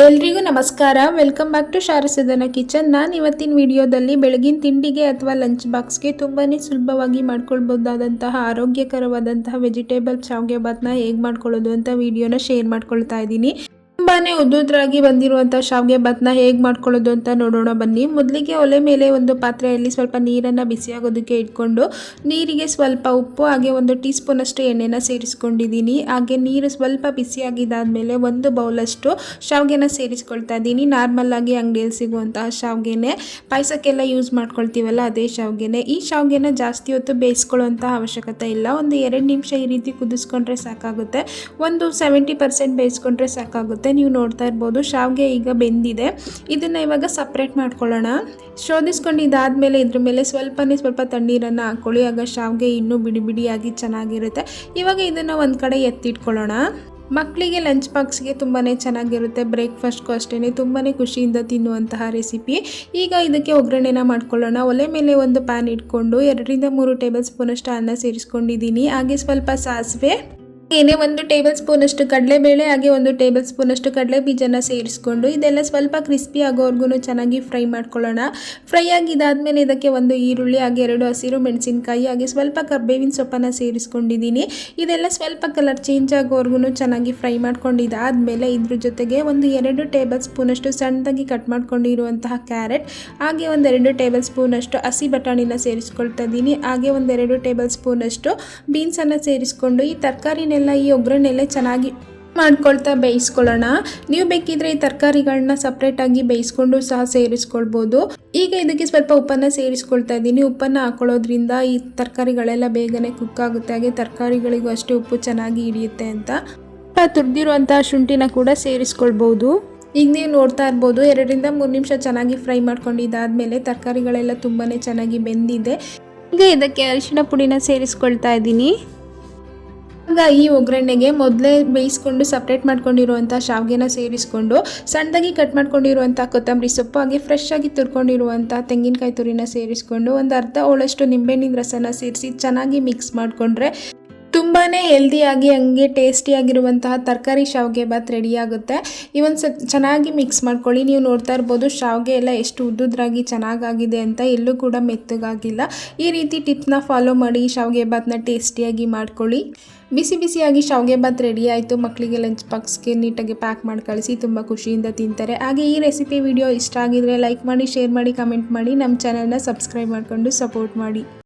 ಎಲ್ರಿಗೂ ನಮಸ್ಕಾರ. Welcome back to ಶಾರಸದನ ಕಿಚನ್. ನಾನು ಇವತ್ತಿನ ವಿಡಿಯೋದಲ್ಲಿ ಬೆಳಗಿನ ತಿಂಡಿಗೆ ಅಥವಾ ಲಂಚ್ ಬಾಕ್ಸ್ಗೆ ತುಂಬಾ ಸುಲಭವಾಗಿ ಮಾಡ್ಕೊಳ್ಬೋದಾದಂತಹ ಆರೋಗ್ಯಕರವಾದಂತಹ ವೆಜಿಟೇಬಲ್ ಶಾವಿಗೆ ಬಾತ್ನ ಹೇಗೆ ಮಾಡ್ಕೊಳ್ಳೋದು ಅಂತ ವಿಡಿಯೋನ ಶೇರ್ ಮಾಡ್ಕೊಳ್ತಾ ಇದ್ದೀನಿ. ತುಂಬಾನೇ ಉದ್ದುದ್ರಾಗಿ ಬಂದಿರುವಂಥ ಶಾವಿಗೆ ಬಾತ್ನ ಹೇಗೆ ಮಾಡ್ಕೊಳ್ಳೋದು ಅಂತ ನೋಡೋಣ ಬನ್ನಿ. ಮೊದಲಿಗೆ ಒಲೆ ಮೇಲೆ ಒಂದು ಪಾತ್ರೆಯಲ್ಲಿ ಸ್ವಲ್ಪ ನೀರನ್ನು ಬಿಸಿಯಾಗೋದಕ್ಕೆ ಇಟ್ಕೊಂಡು ನೀರಿಗೆ ಸ್ವಲ್ಪ ಉಪ್ಪು ಹಾಗೆ 1 ಟೀ ಸ್ಪೂನಷ್ಟು ಎಣ್ಣೆನ ಸೇರಿಸ್ಕೊಂಡಿದ್ದೀನಿ. ಹಾಗೆ ನೀರು ಸ್ವಲ್ಪ ಬಿಸಿಯಾಗಿದ್ದಾದಮೇಲೆ 1 ಬೌಲಷ್ಟು ಶಾವಿಗೆನ ಸೇರಿಸ್ಕೊಳ್ತಾ ಇದ್ದೀನಿ. ನಾರ್ಮಲ್ ಆಗಿ ಅಂಗಡಿಯಲ್ಲಿ ಸಿಗುವಂತಹ ಶಾವಿಗೆನೆ, ಪಾಯಸಕ್ಕೆಲ್ಲ ಯೂಸ್ ಮಾಡ್ಕೊಳ್ತೀವಲ್ಲ ಅದೇ ಶಾವಿಗೆನೆ. ಈ ಶಾವಿಗೆನ ಜಾಸ್ತಿ ಹೊತ್ತು ಬೇಯಿಸ್ಕೊಳ್ಳುವಂತಹ ಅವಶ್ಯಕತೆ ಇಲ್ಲ. ಒಂದು 2 ನಿಮಿಷ ಈ ರೀತಿ ಕುದಿಸ್ಕೊಂಡ್ರೆ ಸಾಕಾಗುತ್ತೆ. ಒಂದು 70% ಬೇಯಿಸ್ಕೊಂಡ್ರೆ ಸಾಕಾಗುತ್ತೆ. ನೀವು ನೋಡ್ತಾ ಇರ್ಬೋದು ಶಾವಿಗೆ ಈಗ ಬೆಂದಿದೆ. ಇದನ್ನ ಇವಾಗ ಸಪ್ರೇಟ್ ಮಾಡ್ಕೊಳ್ಳೋಣ. ಶೋಧಿಸ್ಕೊಂಡಿದ್ದಾದ್ಮೇಲೆ ಇದ್ರ ಮೇಲೆ ಸ್ವಲ್ಪ ತಣ್ಣೀರನ್ನು ಹಾಕೊಳ್ಳಿ. ಆಗ ಶಾವಿಗೆ ಇನ್ನೂ ಬಿಡಿ ಬಿಡಿಯಾಗಿ ಚೆನ್ನಾಗಿರುತ್ತೆ. ಇವಾಗ ಇದನ್ನು ಒಂದು ಕಡೆ ಎತ್ತಿಟ್ಕೊಳ್ಳೋಣ. ಮಕ್ಕಳಿಗೆ ಲಂಚ್ ಬಾಕ್ಸ್ಗೆ ತುಂಬಾ ಚೆನ್ನಾಗಿರುತ್ತೆ. ಬ್ರೇಕ್ಫಾಸ್ಟ್ಗೂ ಅಷ್ಟೇ ತುಂಬಾ ಖುಷಿಯಿಂದ ತಿನ್ನುವಂತಹ ರೆಸಿಪಿ. ಈಗ ಇದಕ್ಕೆ ಒಗ್ಗರಣೆನ ಮಾಡ್ಕೊಳ್ಳೋಣ. ಒಲೆ ಮೇಲೆ ಒಂದು ಪ್ಯಾನ್ ಇಟ್ಕೊಂಡು 2 ರಿಂದ 3 ಟೇಬಲ್ ಸ್ಪೂನಷ್ಟು ಅನ್ನ ಸೇರಿಸ್ಕೊಂಡಿದ್ದೀನಿ. ಹಾಗೆ ಸ್ವಲ್ಪ ಸಾಸಿವೆ, ಏನೇ 1 ಟೇಬಲ್ ಸ್ಪೂನಷ್ಟು ಕಡಲೆಬೇಳೆ, ಹಾಗೆ 1 ಟೇಬಲ್ ಸ್ಪೂನಷ್ಟು ಕಡಲೆ ಬೀಜನ ಸೇರಿಸ್ಕೊಂಡು ಇದೆಲ್ಲ ಸ್ವಲ್ಪ ಕ್ರಿಸ್ಪಿ ಆಗೋವರೆಗೂ ಚೆನ್ನಾಗಿ ಫ್ರೈ ಮಾಡ್ಕೊಳ್ಳೋಣ. ಫ್ರೈ ಆಗಿದ್ದಾದಮೇಲೆ ಇದಕ್ಕೆ 1 ಈರುಳ್ಳಿ, ಹಾಗೆ 2 ಹಸಿರು ಮೆಣಸಿನಕಾಯಿ, ಹಾಗೆ ಸ್ವಲ್ಪ ಕರ್ಬೇವಿನ ಸೊಪ್ಪನ್ನು ಸೇರಿಸ್ಕೊಂಡಿದ್ದೀನಿ. ಇದೆಲ್ಲ ಸ್ವಲ್ಪ ಕಲರ್ ಚೇಂಜ್ ಆಗೋವರೆಗೂ ಚೆನ್ನಾಗಿ ಫ್ರೈ ಮಾಡ್ಕೊಂಡಿದ್ದಾದಮೇಲೆ ಇದ್ರ ಜೊತೆಗೆ 2 ಟೇಬಲ್ ಸ್ಪೂನಷ್ಟು ಸಣ್ಣದಾಗಿ ಕಟ್ ಮಾಡ್ಕೊಂಡಿರುವಂತಹ ಕ್ಯಾರೆಟ್, ಹಾಗೆ 2 ಟೇಬಲ್ ಸ್ಪೂನಷ್ಟು ಹಸಿ ಬಟಾಣಿನ ಸೇರಿಸ್ಕೊಳ್ತಾ ಇದ್ದೀನಿ. ಹಾಗೆ 2 ಟೇಬಲ್ ಸ್ಪೂನಷ್ಟು ಬೀನ್ಸನ್ನು ಸೇರಿಸ್ಕೊಂಡು ಈ ತರಕಾರಿನೆಲ್ಲ ಈ ಒಗ್ಗರಣೆಲ್ಲ ಚೆನ್ನಾಗಿ ಮಾಡ್ಕೊಳ್ತಾ ಬೇಯಿಸ್ಕೊಳ್ಳೋಣ. ನೀವು ಬೇಕಿದ್ರೆ ಈ ತರಕಾರಿಗಳನ್ನ ಸಪ್ರೇಟಾಗಿ ಬೇಯಿಸ್ಕೊಂಡು ಸಹ ಸೇರಿಸ್ಕೊಳ್ಬೋದು. ಈಗ ಇದಕ್ಕೆ ಸ್ವಲ್ಪ ಉಪ್ಪನ್ನು ಸೇರಿಸ್ಕೊಳ್ತಾ ಇದ್ದೀನಿ. ಉಪ್ಪನ್ನು ಹಾಕೊಳ್ಳೋದ್ರಿಂದ ಈ ತರಕಾರಿಗಳೆಲ್ಲ ಬೇಗನೆ ಕುಕ್ ಆಗುತ್ತೆ. ಹಾಗೆ ತರಕಾರಿಗಳಿಗೂ ಅಷ್ಟೇ ಉಪ್ಪು ಚೆನ್ನಾಗಿ ಹಿಡಿಯುತ್ತೆ ಅಂತ. ತುರಿದಿರುವಂತಹ ಶುಂಠಿನ ಕೂಡ ಸೇರಿಸ್ಕೊಳ್ಬೋದು. ಈಗ ನೀವು ನೋಡ್ತಾ ಇರ್ಬೋದು 2 ರಿಂದ 3 ನಿಮಿಷ ಚೆನ್ನಾಗಿ ಫ್ರೈ ಮಾಡ್ಕೊಂಡಿದ್ದಾದ್ಮೇಲೆ ತರಕಾರಿಗಳೆಲ್ಲ ತುಂಬಾ ಚೆನ್ನಾಗಿ ಬೆಂದಿದೆ. ಈಗ ಇದಕ್ಕೆ ಅರಿಶಿಣ ಪುಡಿನ ಸೇರಿಸ್ಕೊಳ್ತಾ ಇದ್ದೀನಿ. ಆಗ ಈ ಒಗ್ಗರಣೆಗೆ ಮೊದಲೇ ಬೇಯಿಸ್ಕೊಂಡು ಸಪ್ರೇಟ್ ಮಾಡ್ಕೊಂಡಿರುವಂಥ ಶಾವಿಗೆನ ಸೇರಿಸ್ಕೊಂಡು ಸಣ್ಣದಾಗಿ ಕಟ್ ಮಾಡ್ಕೊಂಡಿರುವಂಥ ಕೊತ್ತಂಬರಿ ಸೊಪ್ಪು, ಹಾಗೆ ಫ್ರೆಶ್ ಆಗಿ ತುರ್ಕೊಂಡಿರುವಂಥ ತೆಂಗಿನಕಾಯಿ ತುರಿನ ಸೇರಿಸ್ಕೊಂಡು ಒಂದು ಅರ್ಧ ಹೋಳಷ್ಟು ನಿಂಬೆಹಣ್ಣಿನ ರಸನ ಸೇರಿಸಿ ಚೆನ್ನಾಗಿ ಮಿಕ್ಸ್ ಮಾಡಿಕೊಂಡ್ರೆ ತುಂಬಾ ಹೆಲ್ದಿಯಾಗಿ ಹಂಗೆ ಟೇಸ್ಟಿಯಾಗಿರುವಂತಹ ತರಕಾರಿ ಶಾವಿಗೆ ಬಾತ್ ರೆಡಿ ಆಗುತ್ತೆ. ಚೆನ್ನಾಗಿ ಮಿಕ್ಸ್ ಮಾಡ್ಕೊಳ್ಳಿ. ನೀವು ನೋಡ್ತಾ ಇರ್ಬೋದು ಶಾವಿಗೆ ಎಲ್ಲ ಎಷ್ಟು ಉದ್ದುದ್ರಾಗಿ ಚೆನ್ನಾಗಾಗಿದೆ ಅಂತ, ಎಲ್ಲೂ ಕೂಡ ಮೆತ್ತಗಾಗಿಲ್ಲ. ಈ ರೀತಿ ಟಿಪ್ಸ್ನ ಫಾಲೋ ಮಾಡಿ ಶಾವಿಗೆ ಬಾತ್ನ ಟೇಸ್ಟಿಯಾಗಿ ಮಾಡ್ಕೊಳ್ಳಿ. ಬಿಸಿಯಾಗಿ ಶಾವಿಗೆ ಬಾತ್ ರೆಡಿ ಆಯಿತು. ಮಕ್ಕಳಿಗೆ ಲಂಚ್ ಬಾಕ್ಸ್ಗೆ ನೀಟಾಗಿ ಪ್ಯಾಕ್ ಮಾಡಿ ಕಳಿಸಿ, ತುಂಬ ಖುಷಿಯಿಂದ ತಿಂತಾರೆ. ಹಾಗೆ ಈ ರೆಸಿಪಿ ವಿಡಿಯೋ ಇಷ್ಟ ಆಗಿದ್ರೆ ಲೈಕ್ ಮಾಡಿ, ಶೇರ್ ಮಾಡಿ, ಕಮೆಂಟ್ ಮಾಡಿ, ನಮ್ಮ ಚಾನಲ್ನ ಸಬ್ಸ್ಕ್ರೈಬ್ ಮಾಡಿಕೊಂಡು ಸಪೋರ್ಟ್ ಮಾಡಿ.